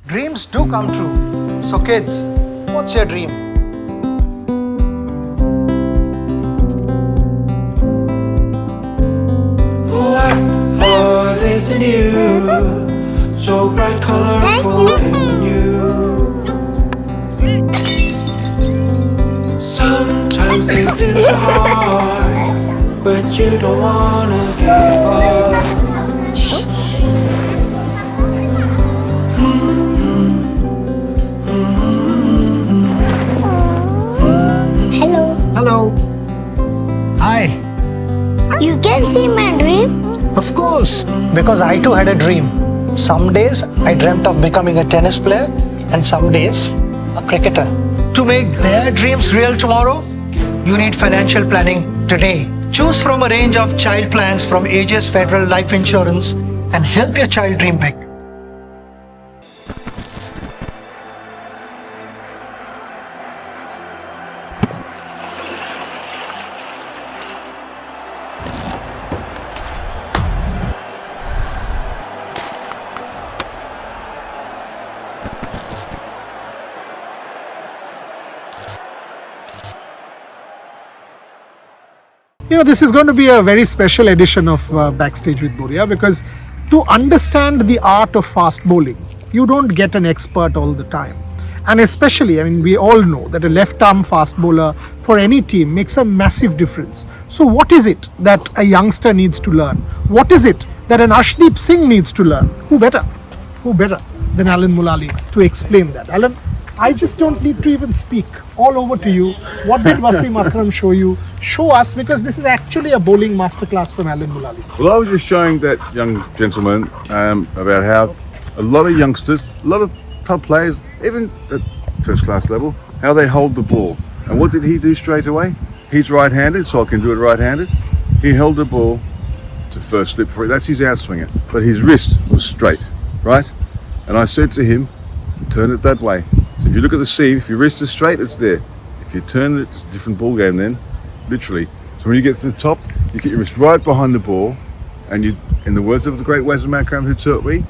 Dreams do come true. So kids, what's your dream? What more is new? So bright, colorful and new. Sometimes it feels hard, but you don't wanna give up. Hello. Hello. Hi. You can see my dream? Of course, because I too had a dream. Some days I dreamt of becoming a tennis player and some days a cricketer. To make their dreams real tomorrow, you need financial planning today. Choose from a range of child plans from Aegis Federal Life Insurance and help your child dream big. This is going to be a very special edition of Backstage with Bumrah, because to understand the art of fast bowling, you don't get an expert all the time. And especially, we all know that a left-arm fast bowler for any team makes a massive difference. So what is it that a youngster needs to learn? What is it that an Ashdeep Singh needs to learn? Who better than Alan Mullally to explain that? Alan, I just don't need to even speak. All over to you. What did Wasim Akram show you? Show us, because this is actually a bowling masterclass from Alan Mullally. Well, I was just showing that young gentleman about how a lot of youngsters, a lot of club players, even at first class level, how they hold the ball. And what did he do straight away? He's right-handed, so I can do it right-handed. He held the ball to first slip for it. That's his outswinger. But his wrist was straight, right? And I said to him, turn it that way. So if you look at the seam, if your wrist is straight, it's there. If you turn it, it's a different ball game then, literally. So when you get to the top, you get your wrist right behind the ball, and you, in the words of the great Wasim Akram who taught me,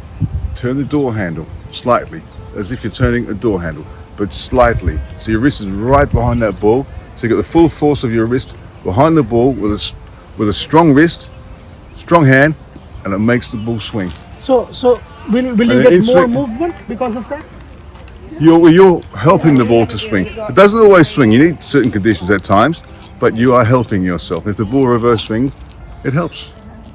turn the door handle slightly, as if you're turning a door handle, but slightly. So your wrist is right behind that ball, so you get the full force of your wrist behind the ball with a strong wrist, strong hand, and it makes the ball swing. So will you get more movement because of that? You're helping the ball to swing. It doesn't always swing. You need certain conditions at times, but you are helping yourself. If the ball reverse swings, it helps.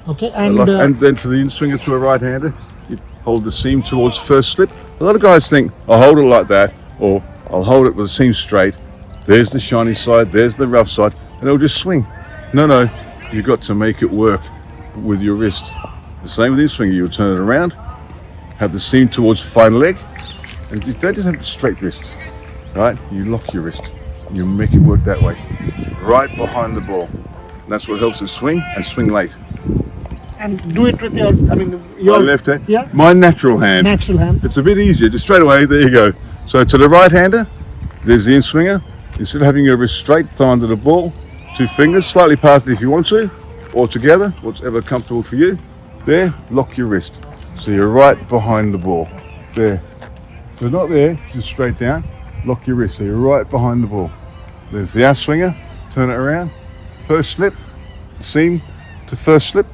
Okay, And then for the in-swinger to a right-hander, you hold the seam towards first slip. A lot of guys think, I'll hold it like that, or I'll hold it with the seam straight. There's the shiny side, there's the rough side, and it'll just swing. No, you've got to make it work with your wrist. The same with the in-swinger. You'll turn it around, have the seam towards final leg, and you don't just have the straight wrist, right? You lock your wrist. You make it work that way, right behind the ball. And that's what helps it swing and swing late. And do it with your My left hand? Yeah. My natural hand. Natural hand. It's a bit easier, just straight away, there you go. So to the right-hander, there's the in-swinger. Instead of having your wrist straight, thumb under the ball, 2 fingers, slightly past it if you want to, or together, whatever comfortable for you. There, lock your wrist. So you're right behind the ball. There. So not there, just straight down, lock your wrist, so you're right behind the ball. There's the outswinger, turn it around, first slip, seam to first slip,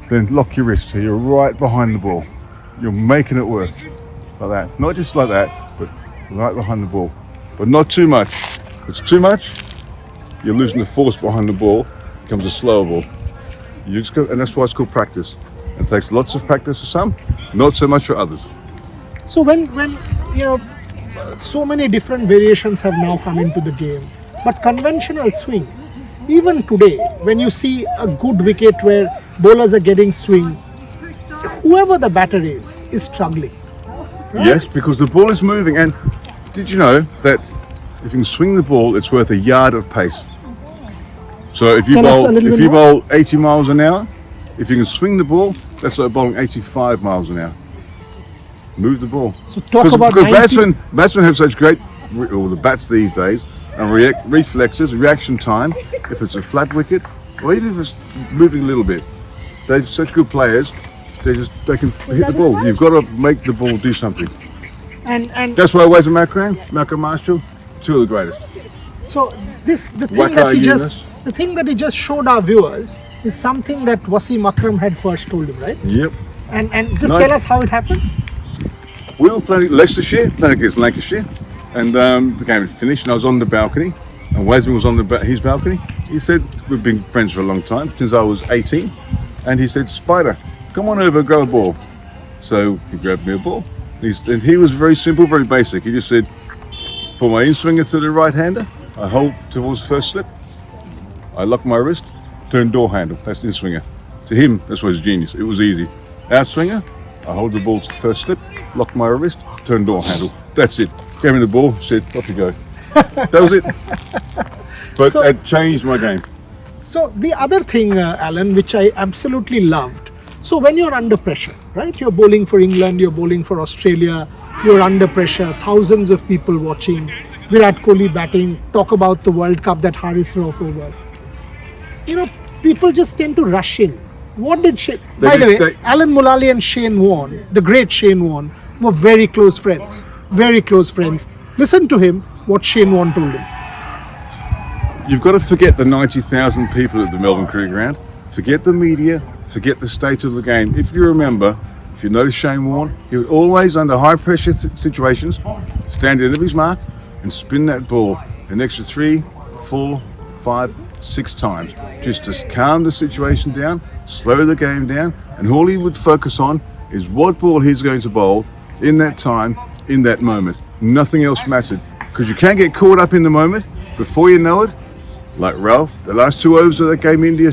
then lock your wrist, so you're right behind the ball. You're making it work, like that. Not just like that, but right behind the ball. But not too much. If it's too much, you're losing the force behind the ball, it becomes a slower ball. You just go, and that's why it's called practice. It takes lots of practice for some, not so much for others. So when so many different variations have now come into the game, but conventional swing, even today, when you see a good wicket where bowlers are getting swing, whoever the batter is struggling. Right? Yes, because the ball is moving. And did you know that if you can swing the ball, it's worth a yard of pace? So if you bowl 80 miles an hour, if you can swing the ball, that's like bowling 85 miles an hour. Move the ball. So talk about because batsmen have such great, or the bats these days, and reflexes, reaction time. If it's a flat wicket, or even if it's moving a little bit, they're such good players. They can hit the ball. You've got to make the ball do something. And That's why Wes and Malcolm Marshall, two of the greatest. so the thing Waka that Yunus. he just showed our viewers is something that Wasim Akram had first told him, right? Yep. And just Nice. tell us how it happened. We were playing Leicestershire, playing against Lancashire, and the game had finished, and I was on the balcony, and Wasm was on his balcony. He said, we've been friends for a long time, since I was 18, and he said, Spider, come on over, grab a ball. So he grabbed me a ball, and he was very simple, very basic. He just said, for my in-swinger to the right-hander, I hold towards first slip, I lock my wrist, turn door handle, that's the in-swinger. To him, that's was genius, it was easy. Out-swinger, I hold the ball to first slip, lock my wrist, turn door handle. That's it. Gave me the ball, said, off you go. That was it. But So- it changed my game. So the other thing, Alan, which I absolutely loved. So when you're under pressure, right? You're bowling for England, you're bowling for Australia, you're under pressure, thousands of people watching, Virat Kohli batting, talk about the World Cup that Haris Rauf over. You know, people just tend to rush in. What did Shane... By the way, Alan Mullally and Shane Warne, the great Shane Warne, were very close friends. Very close friends. Listen to him, what Shane Warne told him. You've got to forget the 90,000 people at the Melbourne Cricket Ground. Forget the media. Forget the state of the game. If you remember, if you notice Shane Warne, he would always, under high pressure situations, stand at his mark and spin that ball an extra 3, 4, 5, 6 times, just to calm the situation down, slow the game down, and all he would focus on is what ball he's going to bowl in that time, in that moment. Nothing else mattered, because you can't get caught up in the moment. Before you know it, like Ralph, the last 2 overs of that game, India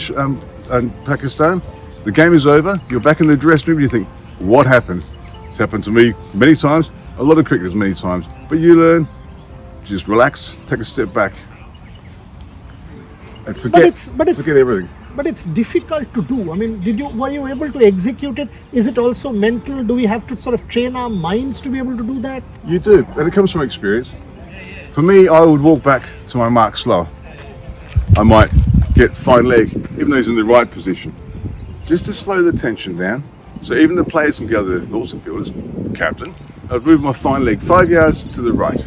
and Pakistan, the game is over, you're back in the dressing room, you think, what happened? It's happened to me many times, a lot of cricketers many times, but you learn, just relax, take a step back, and forget everything. But it's difficult to do. I mean, were you able to execute it? Is it also mental? Do we have to sort of train our minds to be able to do that? You do, and it comes from experience. For me, I would walk back to my mark slow. I might get fine leg, even though he's in the right position, just to slow the tension down. So even the players can gather their thoughts, the fielders, the captain. I'd move my fine leg 5 yards to the right.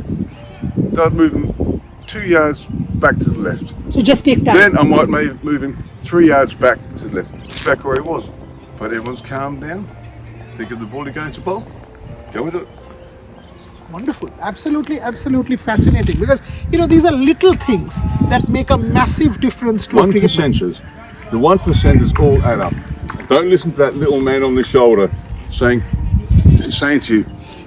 Then I'd move him 2 yards back to the left. So just take time. Then I might move him 3 yards back to the left, back where he was. But everyone's calmed down. Think of the ball you're going to bowl. Go into it. Wonderful. Absolutely, absolutely fascinating. Because, you know, these are little things that make a massive difference to a cricket match. 1%ers. The 1%ers all add up. Don't listen to that little man on the shoulder saying to you,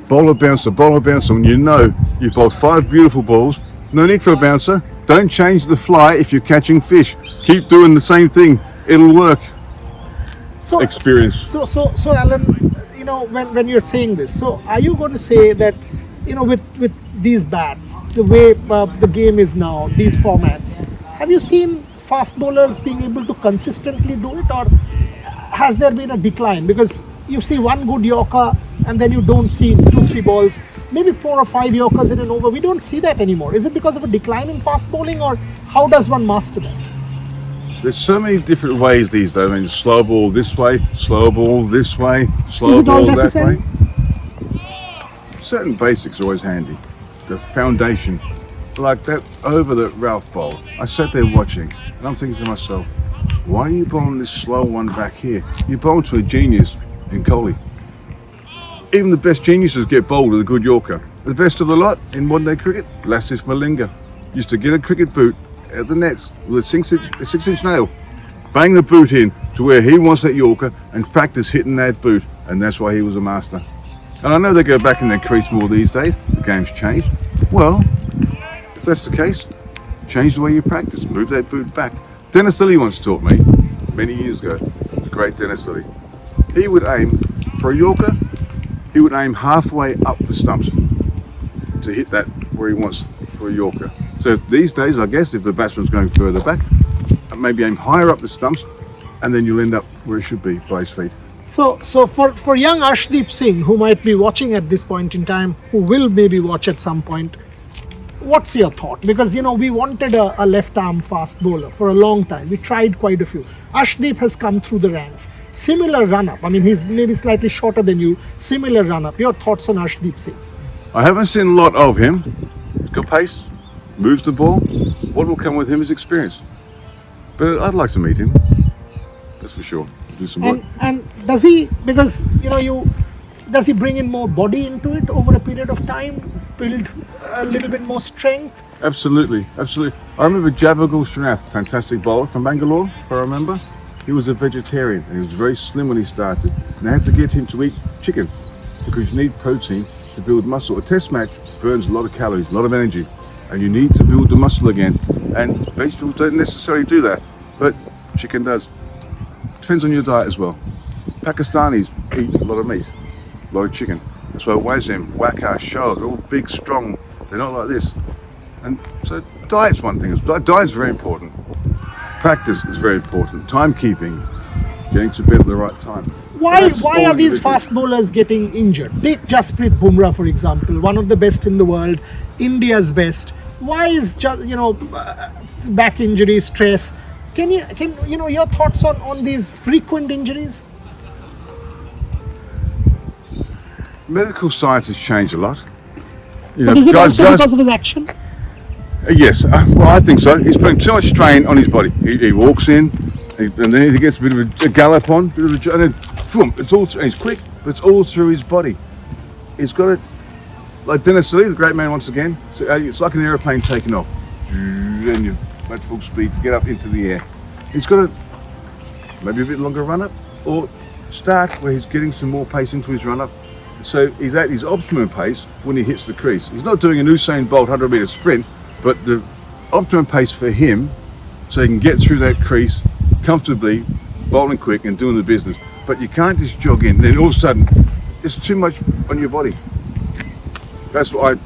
bowl a bouncer, when you know you've bowled 5 beautiful balls. No need for a bouncer. Don't change the fly if you're catching fish. Keep doing the same thing. It'll work. So, Experience. So Alan, you know, when you're saying this, so are you going to say that, you know, with these bats, the way the game is now, these formats, have you seen fast bowlers being able to consistently do it, or has there been a decline? Because you see one good Yorker and then you don't see 2-3 balls, maybe 4 or 5 Yorkers in an over. We don't see that anymore. Is it because of a decline in fast bowling, or how does one master that? There's so many different ways these days. I mean, slow ball this way, slow ball this way, slow Is it all ball that necessary? way. Certain basics are always handy. The foundation, like that over that Ralph bowled. I sat there watching, and I'm thinking to myself, why are you bowling this slow one back here? You bowled to a genius in Kohli. Even the best geniuses get bowled with a good Yorker. The best of the lot in modern day cricket, Lastif Malinga, used to get a cricket boot at the nets with a 6-inch nail, bang the boot in to where he wants that Yorker, and practice hitting that boot, and that's why he was a master. And I know they go back in their crease more these days, the game's changed. Well, if that's the case, change the way you practice, move that boot back. Dennis Lilly once taught me, many years ago, the great Dennis Lilly. He would aim for a Yorker, he would aim halfway up the stumps to hit that where he wants for a Yorker. So these days, I guess, if the batsman's going further back, maybe aim higher up the stumps, and then you'll end up where it should be, by his feet. So for young Ashdeep Singh, who might be watching at this point in time, who will maybe watch at some point, what's your thought? Because, you know, we wanted a left arm fast bowler for a long time. We tried quite a few. Ashdeep has come through the ranks. Similar run up. I mean, he's maybe slightly shorter than you. Similar run up. Your thoughts on Ashdeep Singh? I haven't seen a lot of him. He's got pace, moves the ball. What will come with him is experience. But I'd like to meet him. That's for sure. Do some work. And does he, because does he bring in more body into it over a period of time, build a little bit more strength? Absolutely, absolutely. I remember Jasprit Bumrah, fantastic bowler from Bangalore, if I remember. He was a vegetarian and he was very slim when he started. And I had to get him to eat chicken because you need protein to build muscle. A test match burns a lot of calories, a lot of energy, and you need to build the muscle again. And vegetables don't necessarily do that, but chicken does. Depends on your diet as well. Pakistanis eat a lot of meat, a lot of chicken. That's why Wazim, Waka, Shah, they're all big, strong. They're not like this. And so diet's one thing. Diet's very important. Practice is very important. Timekeeping, getting to bed at the right time. Why are these fast bowlers getting injured? Take Jasprit Bumrah, for example, one of the best in the world, India's best. Why is back injury, stress? Can your thoughts on these frequent injuries? Medical science has changed a lot. But is it also because of his action? Yes, well, I think so. He's putting too much strain on his body. He walks in, and then he gets a bit of a gallop on, and then thump, it's all. And he's quick, but it's all through his body. He's got it, like Dennis Lee, the great man, once again. So it's like an aeroplane taking off, and you're at full speed to get up into the air. He's got a maybe a bit longer run up, or start where he's getting some more pace into his run up. So he's at his optimum pace when he hits the crease. He's not doing an Usain Bolt 100-meter sprint. But the optimum pace for him, so he can get through that crease comfortably, bowling quick and doing the business. But you can't just jog in, then all of a sudden, it's too much on your body. That's what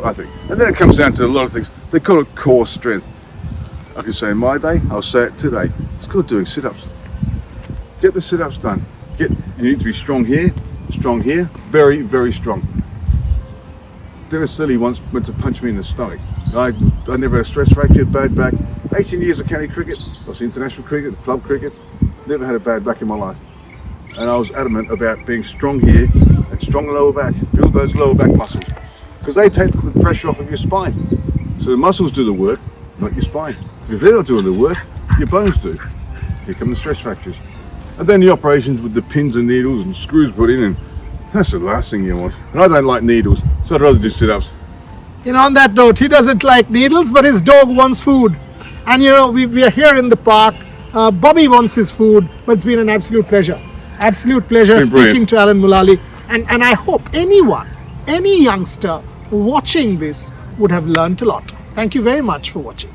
I think. And then it comes down to a lot of things. They call it core strength. I can say in my day, I'll say it today. It's called doing sit-ups. Get the sit-ups done. You need to be strong here, very, very strong. Dennis Lee once went to punch me in the stomach. I never had a stress fracture, bad back. 18 years of county cricket, lots of international cricket, club cricket. Never had a bad back in my life. And I was adamant about being strong here and strong lower back. Build those lower back muscles. Because they take the pressure off of your spine. So the muscles do the work, not your spine. If they're not doing the work, your bones do. Here come the stress fractures. And then the operations with the pins and needles and screws put in, and that's the last thing you want. And I don't like needles, so I'd rather do sit-ups. On that note, he doesn't like needles, but his dog wants food. And we are here in the park. Bobby wants his food, but it's been an absolute pleasure. Absolute pleasure speaking to Alan Mullally. And I hope any youngster watching this would have learnt a lot. Thank you very much for watching.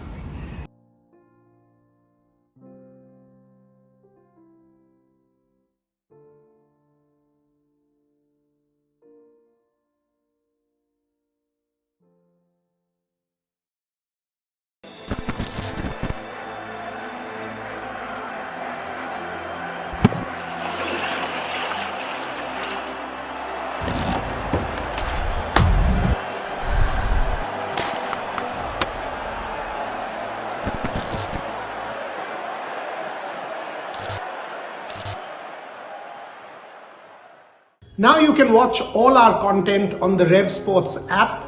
Now you can watch all our content on the Rev Sports app.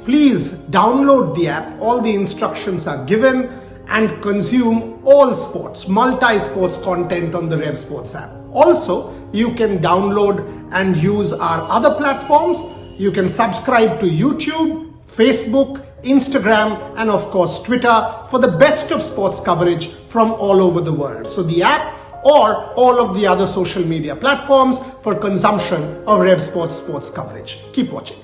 Please download the app. All the instructions are given, and consume all sports, multi-sports content on the Rev Sports app. Also, you can download and use our other platforms. You can subscribe to YouTube, Facebook, Instagram, and of course Twitter for the best of sports coverage from all over the world. So the app or all of the other social media platforms for consumption of Rev Sports sports coverage. Keep watching.